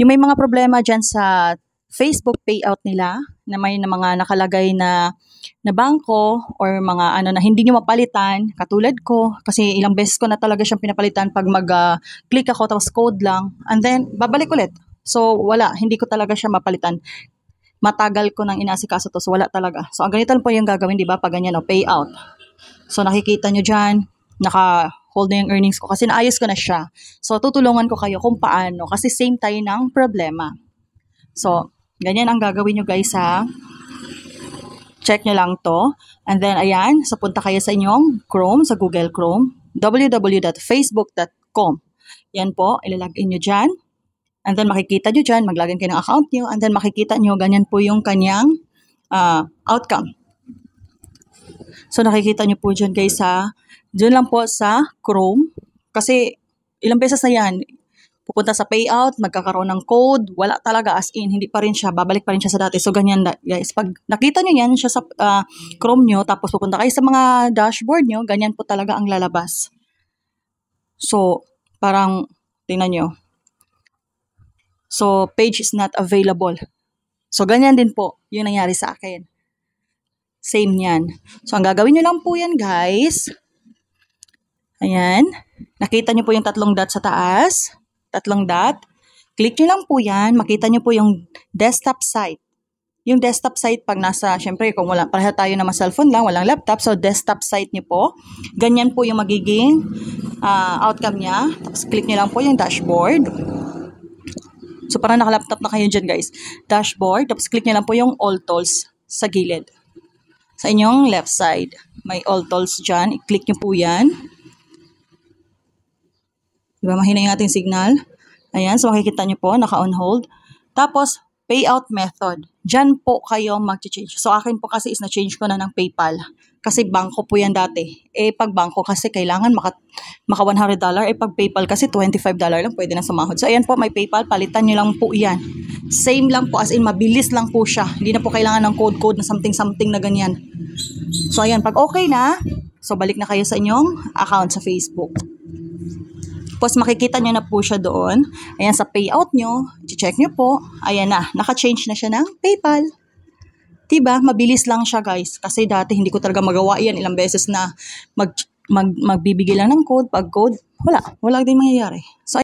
Yung may mga problema dyan sa Facebook payout nila, na may na mga nakalagay na bangko or mga ano na hindi nyo mapalitan, katulad ko, kasi ilang beses ko na talaga siyang pinapalitan pag mag-click ako tapos code lang, and then babalik ulit. So wala, hindi ko talaga siya mapalitan. Matagal ko nang inasikaso to, so wala talaga. So ang ganito lang po yung gagawin, di ba, pag ganyan, payout. So nakikita nyo dyan, naka-hold na yung earnings ko kasi naayos ko na siya. So tutulungan ko kayo kung paano, kasi same tayo ng problema. So ganyan ang gagawin nyo guys ha. Check nyo lang to. And then ayan, so punta kayo sa inyong Chrome, sa Google Chrome, www.facebook.com. Yan po, ilalagin nyo dyan. And then makikita nyo dyan, maglagin kayo ng account nyo. And then makikita nyo, ganyan po yung kanyang outcome. So nakikita nyo po dyan guys ha. Dyan lang po sa Chrome. Kasi ilang beses na yan, pupunta sa payout, magkakaroon ng code, wala talaga, as in, hindi pa rin siya, babalik pa rin siya sa dati. So, ganyan guys. Pag nakita nyo yan siya sa Chrome nyo, tapos pupunta kayo sa mga dashboard nyo, ganyan po talaga ang lalabas. So, parang, tingnan nyo. So, page is not available. So, ganyan din po yung nangyari sa akin. Same yan. So, ang gagawin nyo lang po yan guys. Ayan. Nakita nyo po yung tatlong dot sa taas. Tatlong dot. Click nyo lang po yan. Makita nyo po yung desktop site. Yung desktop site pag nasa, syempre kung wala, pareha tayo naman cellphone lang, walang laptop. So, desktop site nyo po. Ganyan po yung magiging outcome niya. Tapos, click nyo lang po yung dashboard. So, parang naka-laptop na kayo dyan guys. Dashboard. Tapos, click nyo lang po yung all tools sa gilid. Sa inyong left side. May all tools dyan. I-click nyo po yan. Diba, mahina yung ating signal. Ayan, so makikita nyo po, naka-on hold. Tapos, payout method. Diyan po kayo mag-change. So, akin po kasi is na-change ko na ng PayPal. Kasi bangko po yan dati. Pag bangko kasi kailangan maka $100. Pag PayPal kasi $25 lang, pwede na sumahod. So, ayan po, may PayPal. Palitan nyo lang po yan. Same lang po, as in, mabilis lang po siya. Hindi na po kailangan ng code na something na ganyan. So, ayan, pag okay na, so balik na kayo sa inyong account sa Facebook. Tapos makikita nyo na po siya doon. Ayan, sa payout nyo, i-check nyo po. Ayan na, naka-change na siya ng PayPal. Diba? Mabilis lang siya guys. Kasi dati hindi ko talaga magawa yan. Ilang beses na magbibigay lang ng code. Pag code, wala din mangyayari. So,